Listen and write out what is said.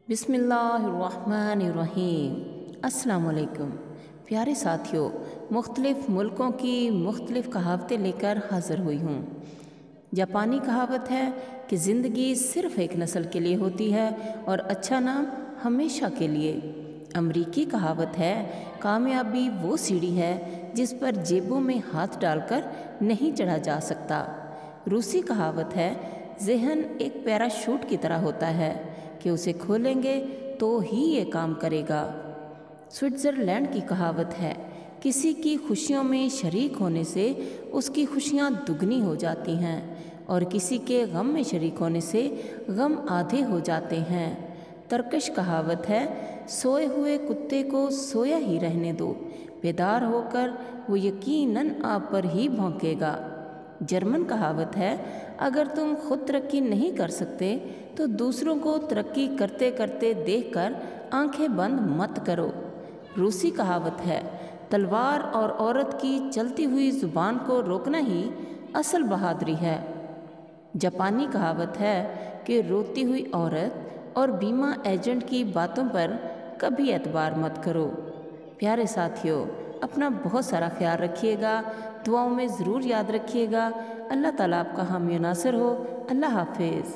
बिस्मिल्लाहिर्रहमानिर्रहीम। अस्सलाम वालेकुम प्यारे साथियों, मुख्तलिफ़ मुल्कों की मुख्तलिफ़ कहावतें लेकर हाज़िर हुई हूँ। जापानी कहावत है कि ज़िंदगी सिर्फ़ एक नस्ल के लिए होती है और अच्छा नाम हमेशा के लिए। अमरीकी कहावत है कामयाबी वो सीढ़ी है जिस पर जेबों में हाथ डालकर नहीं चढ़ा जा सकता। रूसी कहावत है ज़हन एक पैराशूट की तरह होता है कि उसे खोलेंगे तो ही ये काम करेगा। स्विट्ज़रलैंड की कहावत है किसी की खुशियों में शरीक होने से उसकी खुशियाँ दुगनी हो जाती हैं और किसी के गम में शरीक होने से गम आधे हो जाते हैं। तर्कश कहावत है सोए हुए कुत्ते को सोया ही रहने दो, बेदार होकर वो यकीनन आप पर ही भौंकेगा। जर्मन कहावत है अगर तुम खुद तरक्की नहीं कर सकते तो दूसरों को तरक्की करते करते देखकर आंखें बंद मत करो। रूसी कहावत है तलवार और औरत की चलती हुई ज़ुबान को रोकना ही असल बहादुरी है। जापानी कहावत है कि रोती हुई औरत और बीमा एजेंट की बातों पर कभी एतबार मत करो। प्यारे साथियों, अपना बहुत सारा ख्याल रखिएगा, दुआओं में ज़रूर याद रखिएगा। अल्लाह ताला आपका हामी नासिर हो। अल्लाह हाफिज़।